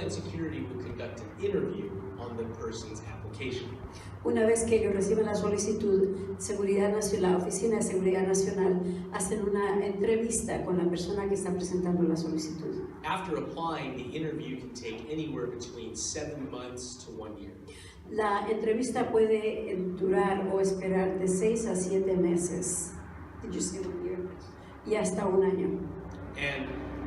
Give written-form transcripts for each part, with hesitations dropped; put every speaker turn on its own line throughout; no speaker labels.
Homeland Security will conduct an interview on the person's application.
Una vez que ellos reciben la solicitud, la Oficina de Seguridad Nacional hacen una entrevista con la persona que está presentando la solicitud.
After applying, the interview can take anywhere between 7 months to 1 year.
La entrevista puede durar o esperar de 6 a 7 meses. Did you say 1 year? Y hasta 1 año.
And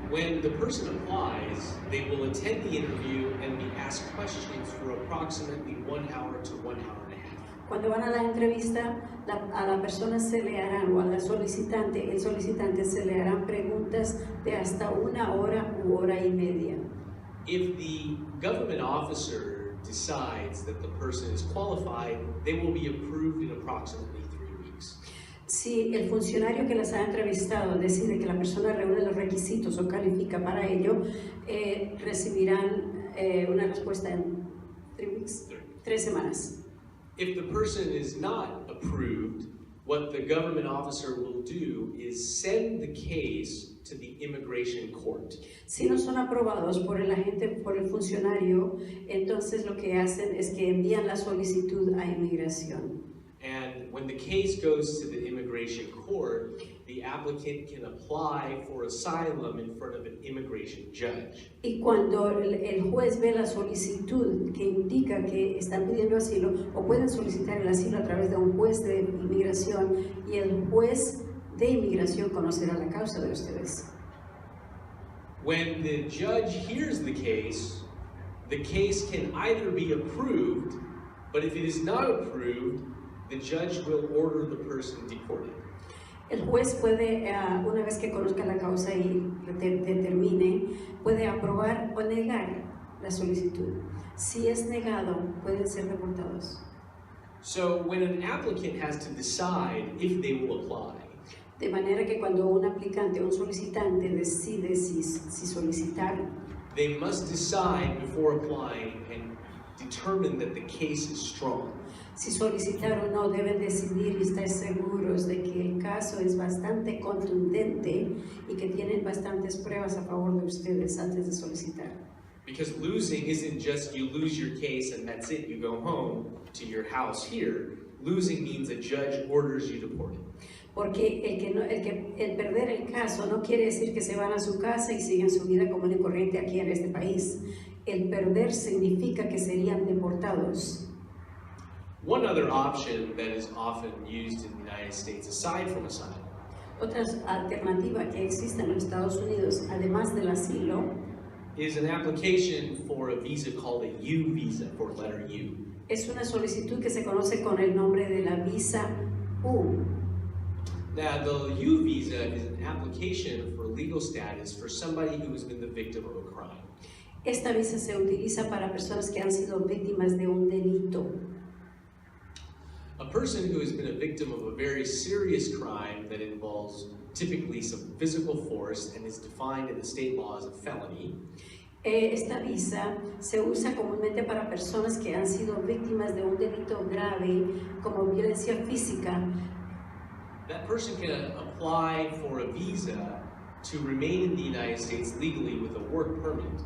when the person applies, they will attend the interview and be asked questions for approximately 1 hour to 1 hour and a half.
Cuando van a la entrevista, a la persona se le harán, o al solicitante, el solicitante se le harán preguntas de hasta 1 hora u hora y media.
If the government officer decides that the person is qualified, they will be approved in approximately 3 weeks.
Si el funcionario que las ha entrevistado decide que la persona reúne los requisitos o califica para ello, recibirán una respuesta en 3 weeks, 3 semanas.
If the person is not approved, what the government officer will do is send the case to the immigration court.
Si no son aprobados por el agente, por el funcionario, entonces lo que hacen es que envían la solicitud a inmigración.
And when the case goes to the immigration court, the applicant can apply for asylum in front of an immigration judge.
Y cuando el juez ve la solicitud que indica que están pidiendo asilo, o pueden solicitar el asilo a través de un juez de inmigración, y el juez de inmigración conocerá la causa de ustedes.
When the judge hears the case can either be approved, but if it is not approved, the judge will order the person deported.
El juez puede, una vez que conozca la causa y determine, puede aprobar o negar la solicitud. Si es negado, pueden ser deportados.
So when an applicant has to decide if they will apply,
de manera que cuando un aplicante, un solicitante decide si solicitar,
they must decide before applying and determine that the case is strong.
Si solicitar o no, deben decidir y estar seguros de que el caso es bastante contundente y que tienen bastantes pruebas a favor de ustedes antes de solicitar.
Because losing isn't just you lose your case and that's it, you go home to your house here. Losing means a judge orders you deported.
Porque el perder el caso no quiere decir que se van a su casa y siguen su vida común y corriente aquí en este país. El perder significa que serían deportados.
One other option that is often used in the United States, aside from asylum,
otra alternativa que existe en los Estados Unidos, además del asilo,
is an application for a visa called a U visa, for letter U.
Es una solicitud que se conoce con el nombre de la visa U.
Now, the U visa is an application for legal status for somebody who has been the victim of a crime.
Esta visa se utiliza para personas que han sido víctimas de un delito.
A person who has been a victim of a very serious crime that involves typically some physical force and is defined in the state law as a felony.
Esta visa se usa comúnmente para personas que han sido víctimas de un delito grave como violencia física.
That person can apply for a visa to remain in the United States legally with a work permit.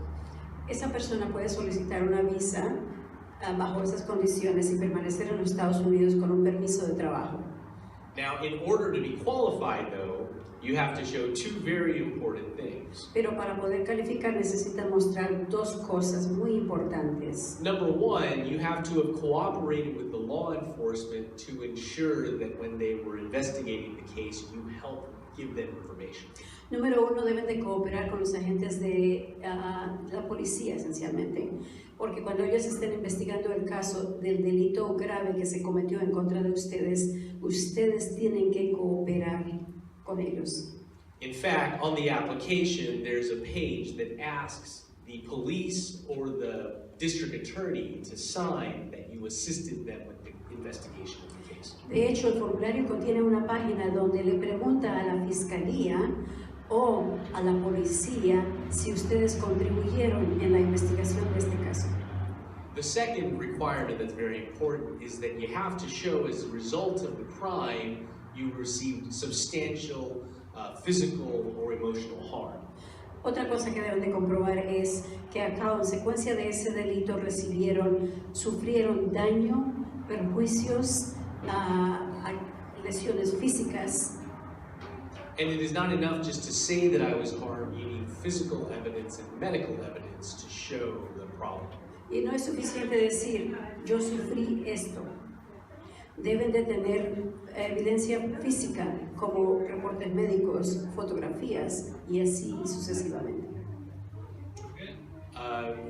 Esa persona puede solicitar una visa bajo esas condiciones y permanecer en los Estados Unidos con un permiso de trabajo.
Now, in order to be qualified, though, you have to show 2 very important things.
Pero para poder calificar necesitan mostrar 2 cosas muy importantes.
Number 1, you have to have cooperated with the law enforcement to ensure that when they were investigating the case, you helped give them information.
Número 1, deben de cooperar con los agentes de la policía, esencialmente, porque cuando ellos estén investigando el caso del delito grave que se cometió en contra de ustedes, ustedes tienen que cooperar con ellos.
In fact, on the application, there's a page that asks the police or the district attorney to sign that you assisted them with the investigation of the case.
De hecho, el formulario contiene una página donde le pregunta a la fiscalía o a la policía si ustedes contribuyeron en la investigación de este caso.
The second requirement that's very important is that you have to show as a result of the crime you received substantial physical or emotional harm.
Otra cosa que deben de comprobar es que a consecuencia de ese delito sufrieron daño, perjuicios, lesiones físicas.
And it is not enough just to say that I was harmed. You need physical evidence and medical evidence to show the problem.
Y no es suficiente decir, yo sufrí esto. Deben de tener evidencia física, como reportes médicos, fotografías, y así sucesivamente.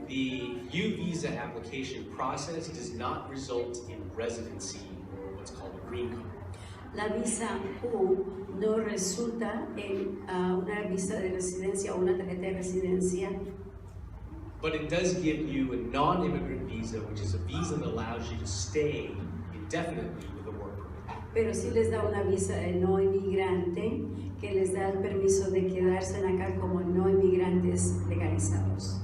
The U visa application process does not result in residency or what's called a green card.
La visa U no resulta en una visa de residencia o una tarjeta de residencia.
But it does give you a non-immigrant visa, which is a visa that allows you to stay indefinitely with a work permit.
Pero sí les da una visa de no inmigrante que les da el permiso de quedarse acá como no inmigrantes legalizados.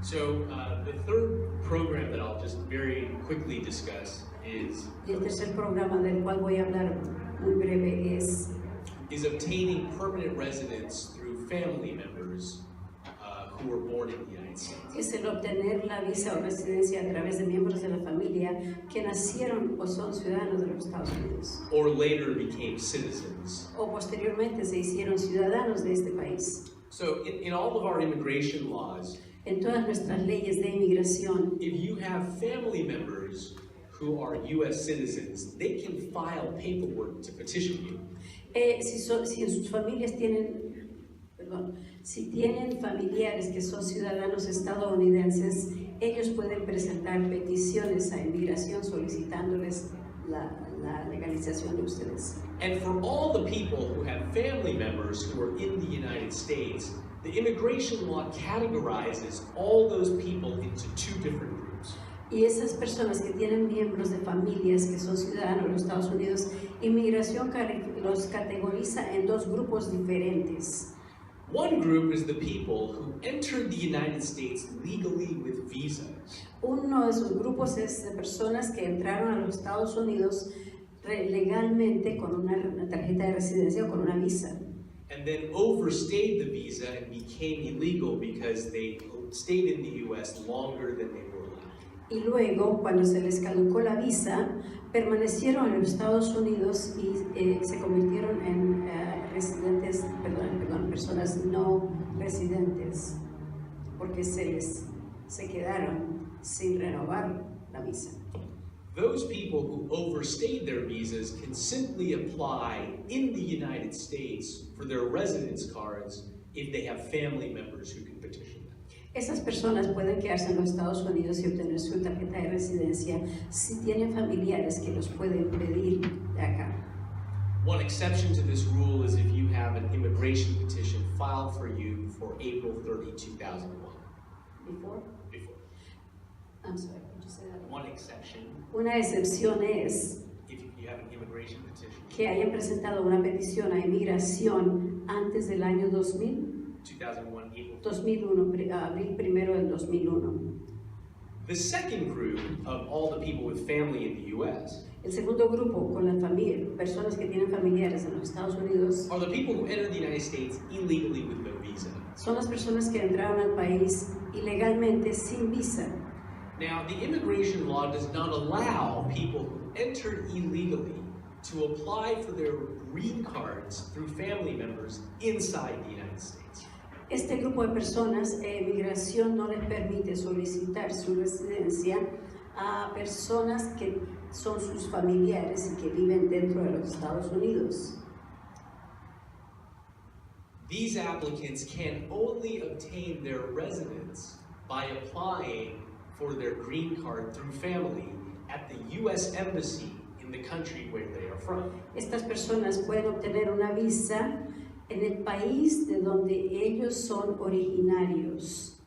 So the third program that I'll just very quickly discuss is
Y el tercer programa del cual voy a hablar muy breve es
obtaining permanent residence through family members who were born in the United States.
Es el obtener la visa o residencia a través de miembros de la familia que nacieron o son ciudadanos de los Estados Unidos.
Or later became citizens.
O posteriormente se hicieron ciudadanos de este país.
So in all of our immigration laws,
En todas nuestras leyes de inmigración,
if you have family members who are U.S. citizens, they can file paperwork to petition you.
si en sus familias si tienen familiares que son ciudadanos estadounidenses, ellos pueden presentar peticiones a inmigración solicitándoles la legalización de ustedes.
And for all the people who have family members who are in the United States, the immigration law categorizes all those people into two different groups.
Y esas personas que tienen miembros de familias que son ciudadanos de los Estados Unidos, inmigración los categoriza en dos grupos diferentes.
One group is the people who entered the United States legally with visas.
Uno de esos grupos es de personas que entraron a los Estados Unidos legalmente con una tarjeta de residencia o con una visa.
And then overstayed the visa and became illegal because they stayed in the U.S. longer than they were allowed.
Y luego, cuando se les caducó la visa, permanecieron en los Estados Unidos y se convirtieron en personas no residentes, porque se quedaron sin renovar la visa.
Those people who overstayed their visas can simply apply in the United States for their residence cards if they have family members who can petition them.
Esas personas pueden quedarse en los Estados Unidos y obtener su tarjeta de residencia si tienen familiares que los pueden pedir de acá.
One exception to this rule is if you have an immigration petition filed for you for April 30, 2001.
Before?
Before.
I'm sorry, could you say that?
One exception,
Una excepción es
if you have an immigration petition,
que hayan presentado una petición a inmigración antes del año 2000,
2001, April
2001, abril 1 del 2001.
The second group of all the people with family in the U.S.
El segundo grupo, con las personas que tienen familiares en los Estados Unidos,
are the people who entered the United States illegally with no visa.
son las personas que entraron al país ilegalmente sin visa.
Now, the immigration law does not allow people who entered illegally to apply for their green cards through family members inside the United States.
Este grupo de personas, migración no les permite solicitar su residencia a personas que son sus familiares y que viven dentro de los Estados Unidos.
These applicants can only obtain their residence by applying for their green card through family at the U.S. Embassy in the country where they are from.
Estas personas pueden obtener una visa en el país de donde ellos son originarios,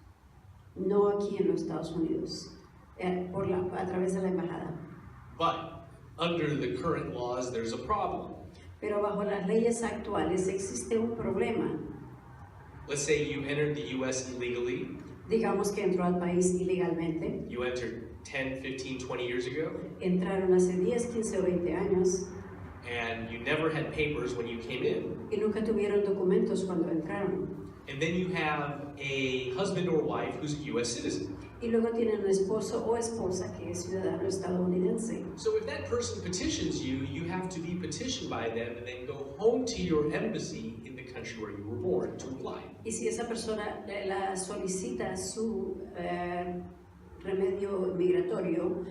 no aquí en los Estados Unidos, a través de la embajada.
But under the current laws, there's a problem.
Pero bajo las leyes actuales existe un problema.
Let's say you entered the U.S. illegally.
Digamos que entró al país ilegalmente.
You entered 10, 15, 20 years ago.
Entraron hace 10, 15 o 20 años.
And you never had papers when you came in.
Y nunca tuvieron documentos cuando entraron.
And then you have a husband or wife who's a U.S. citizen.
Y luego tienen un esposo o esposa que es ciudadano estadounidense.
So if that person petitions you, you have to be petitioned by them and then go home to your embassy in the country where you were born to apply.
Y si esa persona la solicita su remedio migratorio,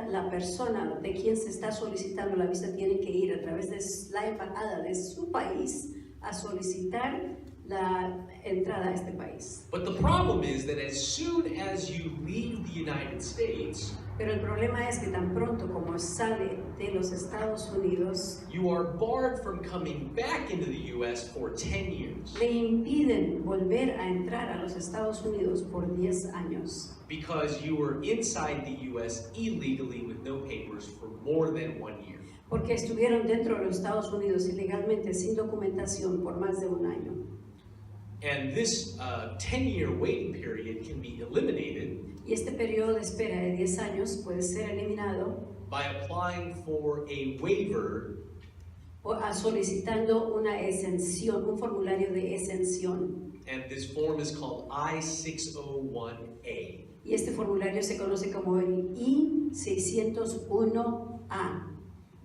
la persona de quien se está solicitando la visa tiene que ir a través de la embajada de su país a solicitar la entrada a este país.
But the problem is that as soon as you leave the United States,
pero el problema es que tan pronto como sale de los Estados Unidos,
you are barred from coming back into the U.S. for 10 years.
Le impiden volver a entrar a los Estados Unidos por 10 años.
Because you were inside the U.S. illegally with no papers for more than 1 year.
Porque estuvieron dentro de los Estados Unidos ilegalmente sin documentación por más de 1 año.
And this 10-year waiting period can be eliminated.
Y este periodo de espera de 10 años puede ser eliminado
by applying for a waiver
solicitando una exención, un formulario de exención.
And this form is called I-601A.
Y este formulario se conoce como el I-601A.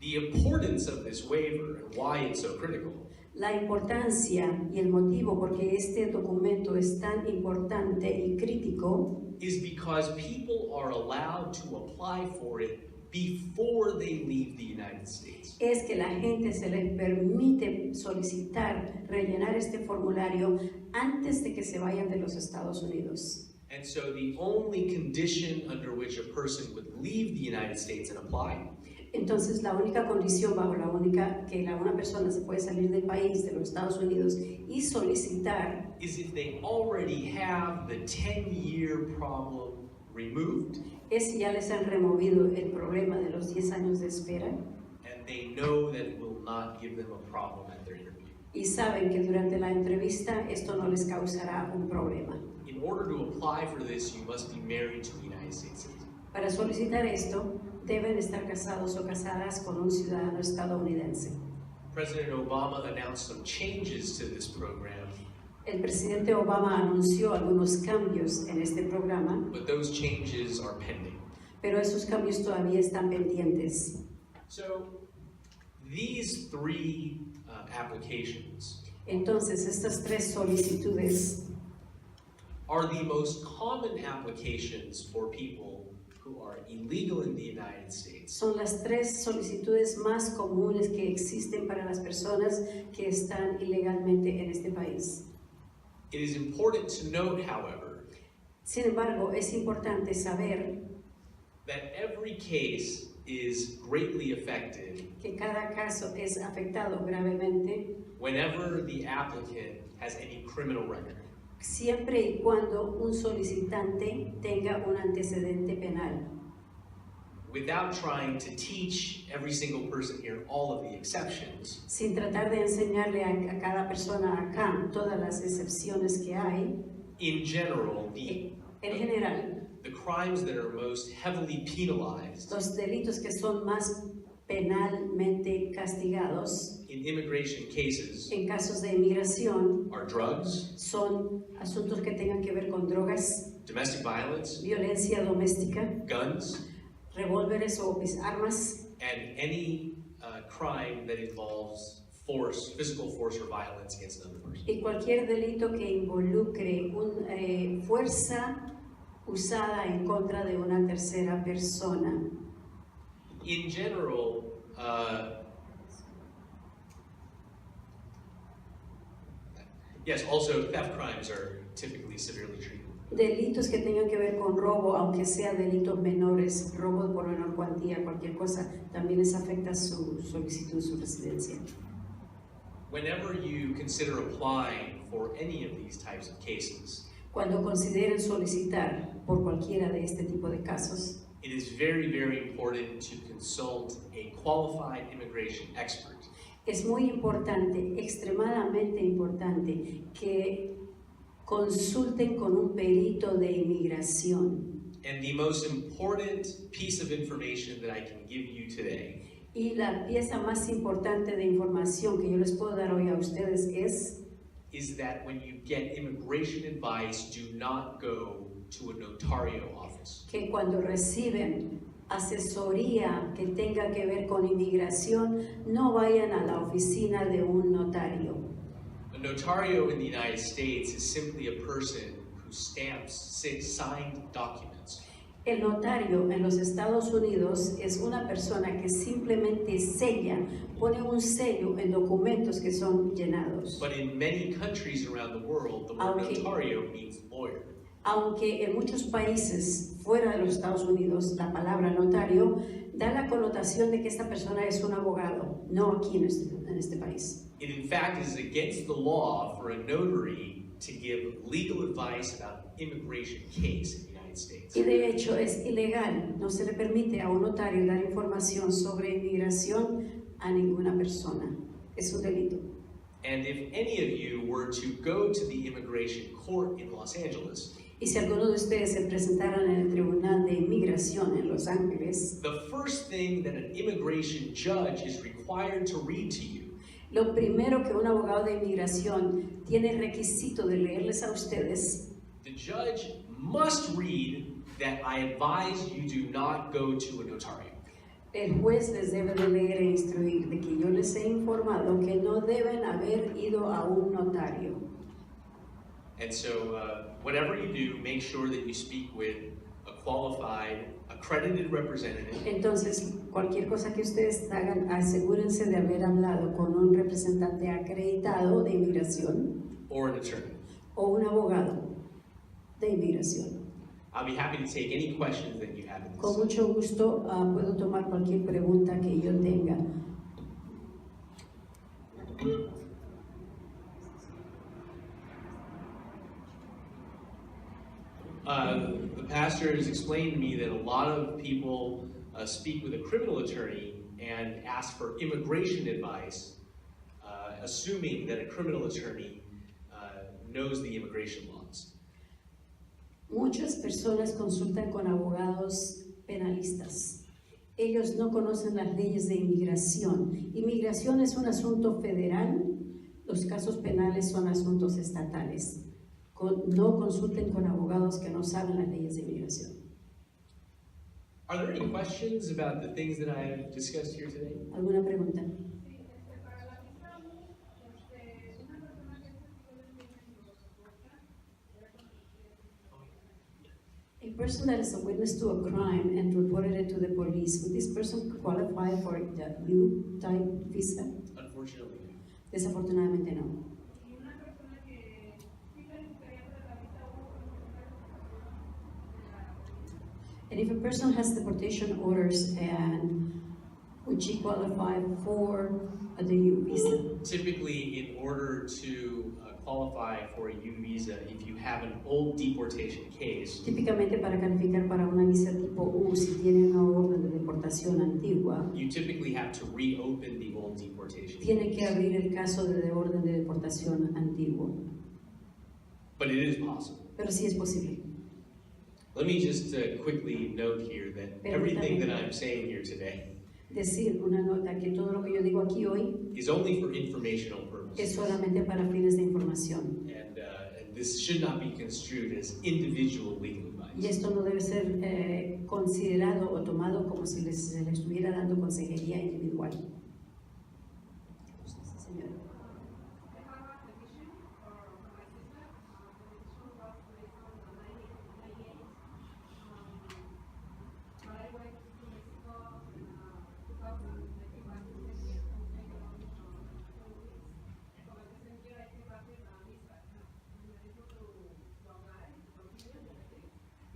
The importance of this waiver and why it's so critical
La importancia y el motivo por qué este documento es tan importante y crítico
is because people are allowed to apply for it before they leave the United States.
Es que la gente se les permite solicitar, rellenar este formulario antes de que se vayan de los Estados Unidos.
And so the only condition under which a person would leave the United States and apply
Entonces, la única condición bajo una persona se puede salir del país, de los Estados Unidos, y solicitar
is if they already have the 10-year problem removed
es si ya les han removido el problema de los 10 años de espera
and they know that it will not give them a problem at their interview.
y saben que durante la entrevista esto no les causará un problema.
In order to apply for this, you must be married to a United States citizen.
Para solicitar esto, deben estar casados o casadas con un ciudadano estadounidense.
President Obama announced some changes to this program,
El presidente Obama anunció algunos cambios en este programa,
but those changes are pending.
pero esos cambios todavía están pendientes.
So, these three applications
Entonces, estas 3 solicitudes
are the most common applications for people who are illegal in the United States.
son las 3 solicitudes más comunes que existen para las personas que están ilegalmente en este país.
It is important to note, however,
Sin embargo, es importante saber
that every case is greatly affected
que cada caso es afectado gravemente
whenever the applicant has any criminal record.
siempre y cuando un solicitante tenga un antecedente penal.
Without trying to teach every single person here all of the exceptions,
Sin tratar de enseñarle a cada persona acá todas las excepciones que hay,
in general,
en general,
the crimes that are most heavily penalized
los delitos que son más penalmente castigados
in immigration cases
en casos de inmigración
are drugs,
son asuntos que tengan que ver con drogas,
domestic violence,
violencia doméstica,
guns,
revólveres o armas,
and any crime that involves force, physical force or violence against another person.
y cualquier delito que involucre fuerza usada en contra de una tercera persona.
In general, yes, also theft crimes are typically severely treated.
Delitos que tengan que ver con robo, aunque sea delitos menores, robo por menor cuantía, cualquier cosa, también les afecta su solicitud, su residencia.
Whenever you consider applying for any of these types of cases,
Cuando consideren solicitar por cualquiera de este tipo de casos,
it is very, very important to consult a qualified immigration expert.
es muy importante, extremadamente importante, que consulten con un perito de inmigración.
And the most important piece of information that I can give you today
Y la pieza más importante de información que yo les puedo dar hoy a ustedes es
is that when you get immigration advice, do not go to a notario office.
Que cuando reciben asesoría que tenga que ver con inmigración, no vayan a la oficina de un notario.
A notario in the United States is simply a person who stamps signed documents.
El notario en los Estados Unidos es una persona que simplemente sella, pone un sello en documentos que son llenados.
But in many countries around the world, the word notario means lawyer.
Aunque en muchos países fuera de los Estados Unidos la palabra notario da la connotación de que esta persona es un abogado, no aquí en este país.
It in fact is against the law for a notary to give legal advice about immigration case in the United States.
Y de hecho es ilegal, no se le permite a un notario dar información sobre inmigración a ninguna persona. Es un delito.
And if any of you were to go to the immigration court in Los Angeles,
y si alguno de ustedes se presentaran en el Tribunal de Inmigración en Los Ángeles,
the first thing that an immigration judge is required to read to you
lo primero que un abogado de inmigración tiene requisito de leerles a ustedes,
the judge must read that I advise you do not go to a notario.
El juez les debe de leer e instruir de que yo les he informado que no deben haber ido a un notario.
And so, whatever you do, make sure that you speak with a qualified, accredited representative.
Entonces, cualquier cosa que ustedes hagan, asegúrense de haber hablado con un representante acreditado de inmigración
Or an attorney.
o un abogado de inmigración.
I'll be happy to take any questions that you have in
Con
this.
mucho gusto puedo tomar cualquier pregunta que yo tenga.
The pastor has explained to me that a lot of people speak with a criminal attorney and ask for immigration advice, assuming that a criminal attorney knows the immigration laws.
Muchas personas consultan con abogados penalistas. Ellos no conocen las leyes de inmigración. Inmigración es un asunto federal, los casos penales son asuntos estatales. No consulten con abogados que no saben las leyes de inmigración.
Are there any questions about the things that I have discussed here today?
¿Alguna pregunta? A person that is a witness to a crime and reported it to the police, would this person qualify for the U-type visa?
Unfortunately, no.
Desafortunadamente no. And if a person has deportation orders, and would she qualify for the U visa?
Typically, in order to qualify for a U visa, if you have an old deportation case,
Típicamente para calificar para una visa tipo U, si tiene una orden de deportación antigua,
you typically have to reopen the old deportation
tiene que
case.
abrir el caso de orden de deportación antiguo.
But it is possible.
Pero sí es posible.
Let me just quickly note here that everything that I'm saying here today
Decir una nota que todo lo que yo digo aquí hoy
is only for informational
es
purposes.
solamente para fines de información.
And this should not be construed as individual legal
Y
advice.
esto no debe ser considerado o tomado como si se le estuviera dando consejería individual. Señora.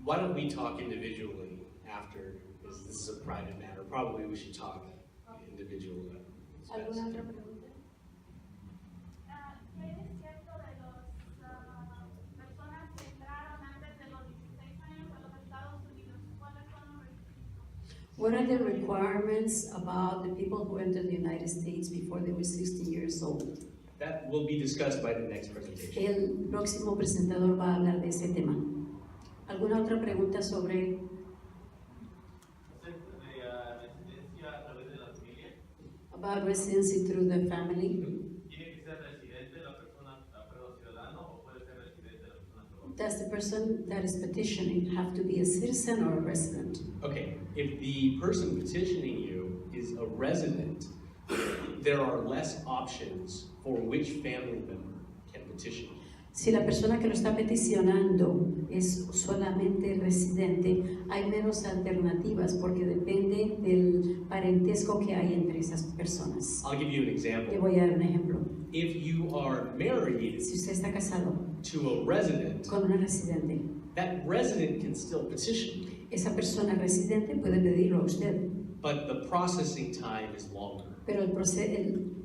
Why don't we talk individually after, because this is a private matter. Probably we should talk individually.
¿Alguna otra pregunta?
¿Qué es cierto de las personas que entraron antes de los 16 años a los Estados Unidos? ¿Cuáles son los requisitos?
What are the requirements about the people who entered the United States before they were 16 years old?
That will be discussed by the next presentation.
El próximo presentador va a hablar de ese tema. ¿Alguna otra pregunta sobre
Residencia a través de la familia.
about residency through the family?
Tiene que ser residente la persona,
Does the person that is petitioning have to be a citizen or a resident?
Okay, if the person petitioning you is a resident, there are less options for which family member can petition.
Si la persona que lo está peticionando es solamente residente, hay menos alternativas porque depende del parentesco que hay entre esas personas.
I'll give you an
Le
example.
voy a dar un ejemplo.
If you are married
Si usted está casado
to a resident,
con una residente,
that resident can still petition,
esa persona residente puede pedirlo a usted,
but the processing time is longer.
pero el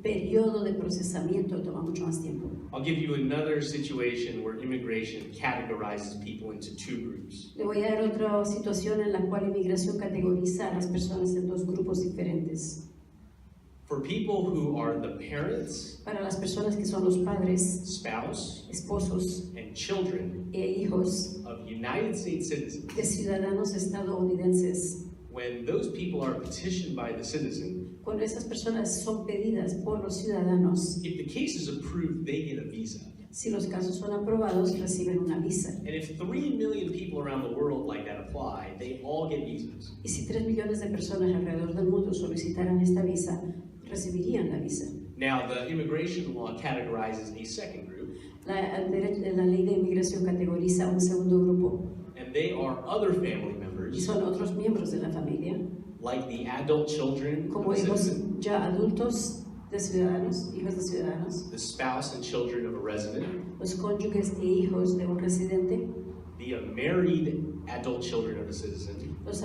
periodo de procesamiento toma mucho más tiempo.
I'll give you another situation where immigration categorizes people into two groups.
Le voy a dar otra situación en la cual inmigración categoriza a las personas en dos grupos diferentes.
For people who are the parents,
Para las personas que son los padres,
spouse,
esposos
and children
e hijos
of United States citizens,
de ciudadanos estadounidenses,
when those people are petitioned by the citizen,
cuando esas personas son pedidas por los ciudadanos,
if the case is approved, they get a visa.
si los casos son aprobados, reciben una visa.
And if 3 million people around the world like that apply, they all get visas.
Y si 3 millones de personas alrededor del mundo solicitaran esta visa, recibirían la visa.
Now, the immigration law categorizes a second group,
La ley de inmigración categoriza un segundo grupo,
and they are other family
y
members,
son otros miembros de la familia,
like the adult children of
como
a
hijos
citizen,
ya adultos de ciudadanos, hijos de ciudadanos,
the spouse and children of a resident,
los cónyuges e hijos de un residente,
the married adult children of a citizen,
los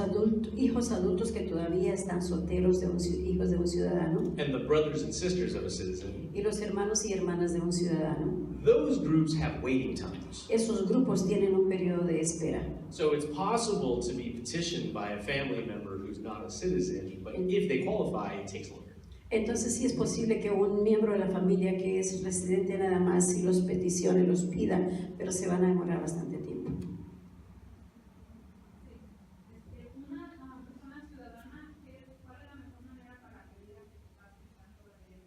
hijos adultos que todavía están solteros de hijos de un ciudadano,
and the brothers and sisters of a citizen.
y los hermanos y hermanas de un ciudadano.
Those groups have waiting times.
Esos grupos tienen un periodo de espera.
So it's possible to be petitioned by a family member who's not a citizen, but if they qualify, it takes longer.
Entonces sí es posible que un miembro de la familia que es residente nada más si los peticione, los pida, pero se van a demorar bastante tiempo.
Una persona ciudadana, ¿cuál es la mejor manera para pedir a que se pase tanto de él?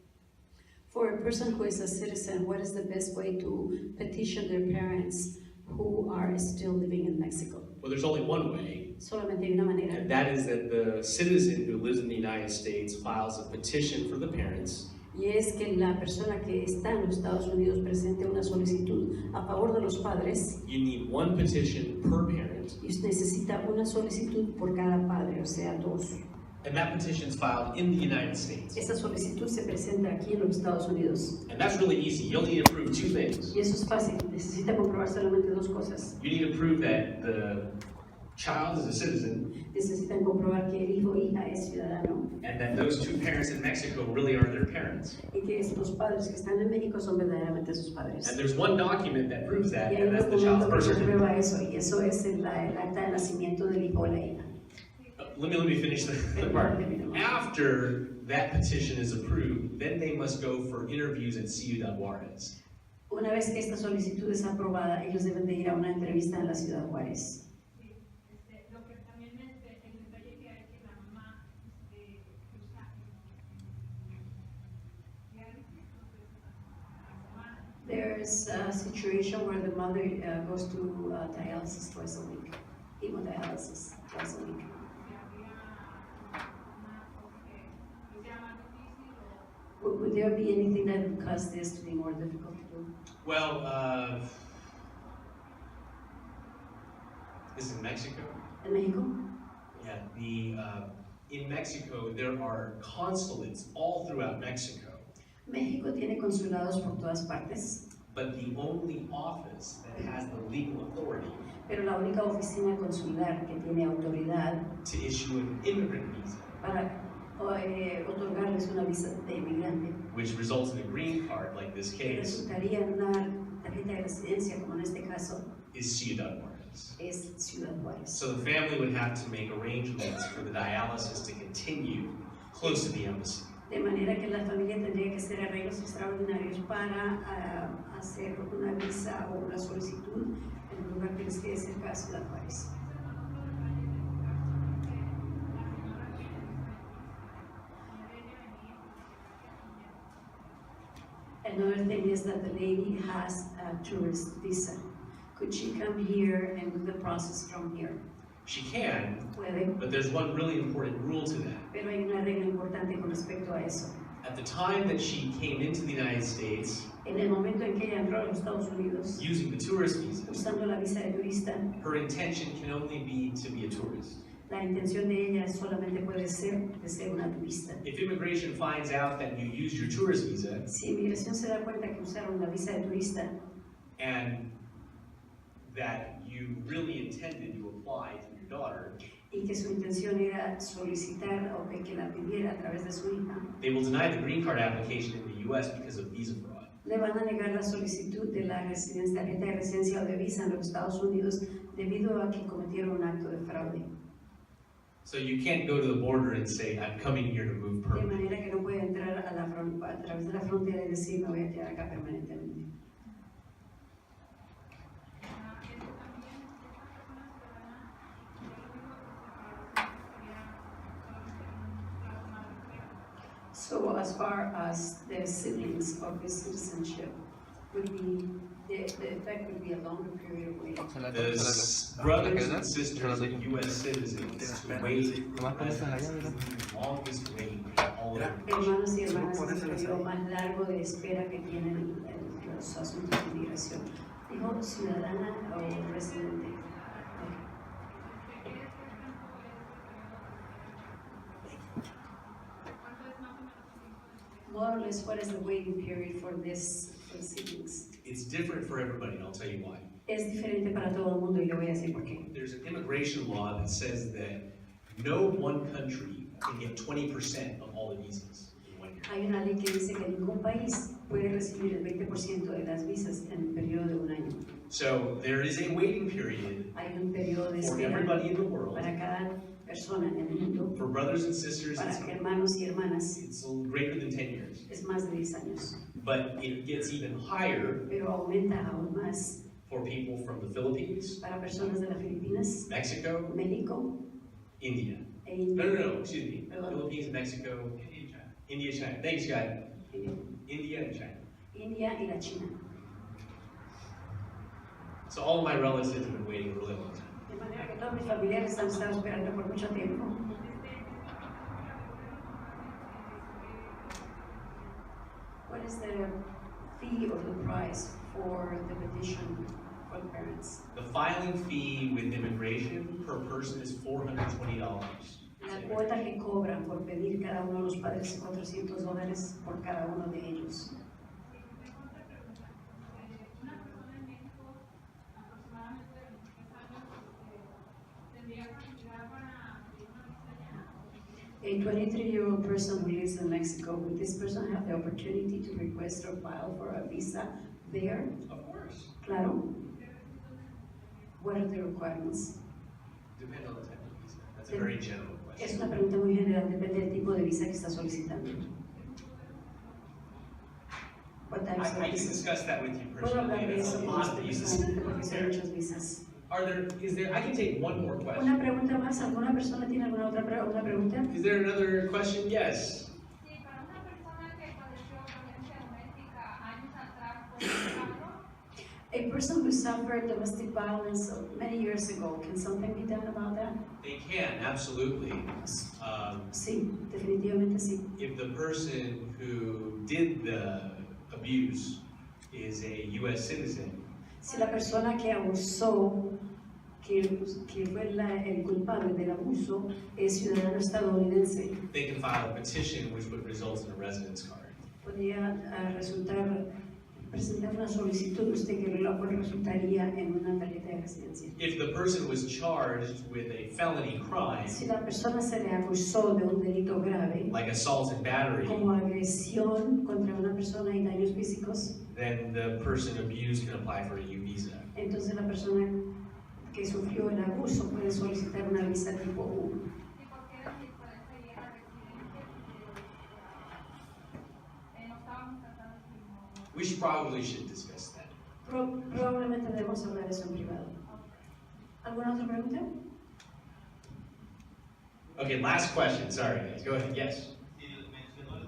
For a person who is a citizen, what is the best way to petition their parents who are still living in Mexico?
Well, there's only one way,
Solamente hay una manera,
and that is that the citizen who lives in the United States files a petition for the parents,
y es que la persona que está en los Estados Unidos presente una solicitud a favor de los padres,
you need one petition per parent,
y usted necesita una solicitud por cada padre, o sea, 2.
and that petition is filed in the United States.
Esa solicitud se presenta aquí en los Estados Unidos.
And that's really easy. You only need to prove two things.
Y eso es fácil, necesita comprobar solamente 2 cosas.
You need to prove that the child is a citizen,
Necesitan comprobar que el hijo o hija es ciudadano
and that those two parents in Mexico really are their parents.
y que los padres que están en México son verdaderamente sus padres.
And there's one document that proves that,
Y hay
and
un
that's the child's
documento
birth
que
certificate.
comprueba eso, y eso es el acta de nacimiento del hijo o la hija.
Let me finish the part. After that petition is approved, then they must go for interviews at Ciudad Juárez.
Una vez que esta solicitud es aprobada, ellos deben de ir a una entrevista en la Ciudad Juárez.
Sí, lo que también el detalle que hay que la mamá usa
There's a situation where the mother goes to dialysis twice a week, hemodialysis twice a week. Would there be anything that would cause this to be more difficult to do?
Well, this is in Mexico.
En México,
Yeah, in Mexico there are consulates all throughout Mexico,
México tiene consulados por todas partes,
but the only office that has the legal authority
pero la única oficina consular que tiene autoridad
to issue an immigrant visa,
para otorgarles una visa de inmigrante,
which results in a green card like this
que
case,
resultaría en una tarjeta de residencia, como en este caso,
is Ciudad Juárez.
es Ciudad Juárez.
So the family would have to make arrangements for the dialysis to continue close to the embassy.
De manera que la familia tendría que hacer arreglos extraordinarios para hacer una visa o una solicitud en un lugar que les quede cerca de Ciudad Juárez. Another thing is that the lady has a tourist visa. Could she come here and do the process from here?
She can,
Puede,
but there's one really important rule to that.
pero hay una regla importante con respecto a eso.
At the time that she came into the United States,
En el momento en que ella entró a los Estados Unidos,
using the tourist visa,
usando la visa de turista,
her intention can only be to be a tourist.
la intención de ella solamente puede ser de ser una turista.
If immigration finds out that you used your tourist visa
Si Inmigración se da cuenta que usaron la visa de turista
and that you really intended to apply to your daughter,
y que su intención era solicitar o que la pidiera a través de su hija,
they will deny the green card application in the U.S. because of visa fraud.
le van a negar la solicitud de la residencia, tarjeta de residencia o de visa en los Estados Unidos debido a que cometieron un acto de fraude.
So you can't go to the border and say, I'm coming here to move
De
permanently.
manera que no puede entrar a través de la frontera y decir me voy a quedar acá permanentemente. So as far as the siblings of the citizenship would be, the effect would be a longer period of waiting.
The brothers and sisters of U.S. citizens to wait the longest wait all over.
Hermanos y hermanas, es el periodo más largo de espera que tienen los asuntos de inmigración. Dijo ciudadana o residente. More or less, what is the waiting period for this for siblings?
It's different for everybody, and I'll tell you why.
Es diferente para todo el mundo y le voy a decir por qué.
There's an immigration law that says that no one country can get 20% of all the visas in 1 year.
Hay una ley que dice que ningún país puede recibir el 20% de las visas en el periodo de un año.
So there is a waiting period
Hay un periodo de
for
espera
everybody in the world,
para cada persona en el mundo,
for brothers and sisters,
para hermanos y hermanas,
it's greater than 10 years.
es más de 10 años.
But it gets even higher
Pero aumenta aún más
for people from the Philippines,
para personas de las Filipinas,
Mexico,
México
India.
e
No, excuse me.
Perdón.
Philippines, Mexico, India, China. Thanks, guys. India and China.
India y la China.
So all of my relatives have been waiting a really long time.
De manera que todos mis familiares han estado esperando por mucho tiempo. What is the fee or the price for the petition for the parents?
The filing fee with immigration per person is $420.
La cuota que cobran por pedir cada uno de los padres es $400 por cada uno de ellos. A 23-year-old person who lives in Mexico, would this person have the opportunity to request or file for a visa there?
Of course.
Claro. What are the requirements?
Depend on the type of visa. That's a very general
Es
question.
una pregunta muy general, depende del tipo de visa que está solicitando. What types of
I can
visas?
discuss that with you
Puedo hablar
personally.
de
There's
eso
a
con
lot
usted
of visas.
personalmente porque son muchas visas.
I can take one more question.
Una pregunta más, ¿alguna persona tiene alguna otra una pregunta?
Is there another question? Yes.
Sí, para una persona que padeció violencia doméstica años atrás por ejemplo,
A person who suffered domestic violence many years ago, can something be done about that?
They can, absolutely.
Sí, definitivamente sí.
If the person who did the abuse is a U.S. citizen,
Si la persona que abusó, que fue el culpable del abuso, es ciudadano estadounidense,
they can file a petition which would result in a residence card.
podría presentar una solicitud usted que la cual resultaría en una tarjeta de residencia.
If the person was charged with a felony crime,
Si la persona se le acusó de un delito grave,
like assault and battery,
como agresión contra una persona y daños físicos,
then the person abused can apply for a U visa.
entonces la persona que sufrió el abuso puede solicitar una visa tipo U.
y porque era mi pareja y era residente, no estábamos casados y no.
We should discuss that.
Probablemente debemos hablar de eso en privado. ¿Alguna otra pregunta?
Okay, last question. Sorry, guys. Go ahead. Yes.
Sí, mencionó el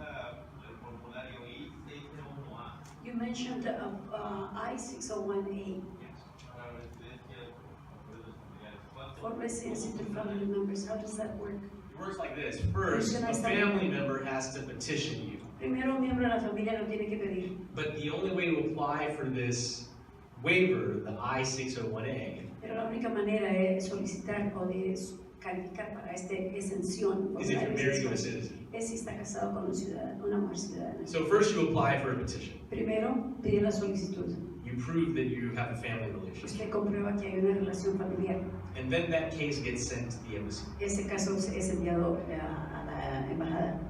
formulario I-601A.
You mentioned I-601A.
Yes.
For recientes to family members, how does that work?
It works like this. First, a family member has to petition you.
Primero, un miembro de la familia lo tiene que pedir.
But the only way to apply for this waiver, the I-601A,
Pero la única manera de solicitar o de calificar para esta exención
is if you're married to a citizen.
es si está casado con un ciudadano, una mujer ciudadana.
So first you apply for a petition.
Primero, pide la solicitud.
You prove that you have a family relationship.
Usted comprueba que hay una relación familiar.
And then that case gets sent to the embassy.
Ese caso es enviado a la embajada.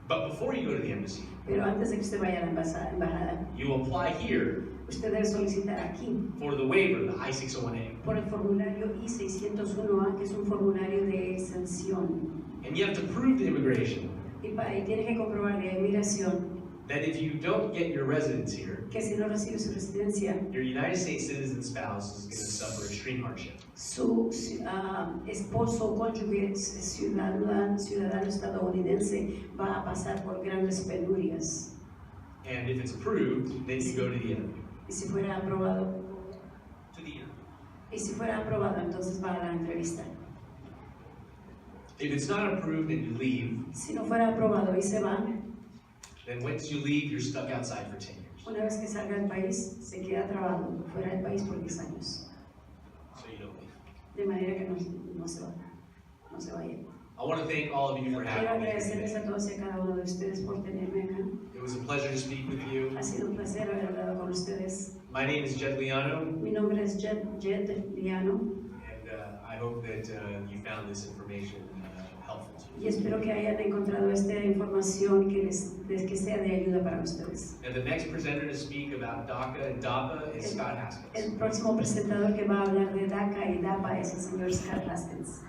But before you go to the embassy,
Pero antes de que usted vaya a la embajada,
you apply here
usted debe solicitar aquí
for the waiver, the I-601A.
por el formulario I-601A, que es un formulario de exención.
And you have to prove to immigration
Y tiene que comprobarle a inmigración
that if you don't get your residence here,
que si no recibe su residencia,
your United States citizen spouse is going to suffer extreme hardship.
su esposo o cónyuge ciudadano estadounidense va a pasar por grandes penurias.
And if it's approved, then you go to the interview.
Y si fuera aprobado,
To the interview.
Entonces va a la entrevista.
If it's not approved and you leave,
Si no fuera aprobado y se va,
then once you leave, you're stuck outside for 10 years.
una vez que salga del país, se queda trabado fuera del país por 10 años.
So you don't leave.
De manera que no se vaya.
I want to thank all of you for
Quiero
having me here
agradecerles a
today.
todos y a cada uno de ustedes por tenerme acá.
It was a pleasure to speak with you.
Ha sido un placer haber hablado con ustedes.
My name is Jed Liano,
Mi nombre es Jed Liano
and I hope that you found this information helpful to
y
you.
espero que hayan encontrado esta información que sea de ayuda para ustedes.
And the next presenter to speak about DACA and DAPA is Scott Haskins.
El próximo presentador que va a hablar de DACA y DAPA es el señor Scott Haskins.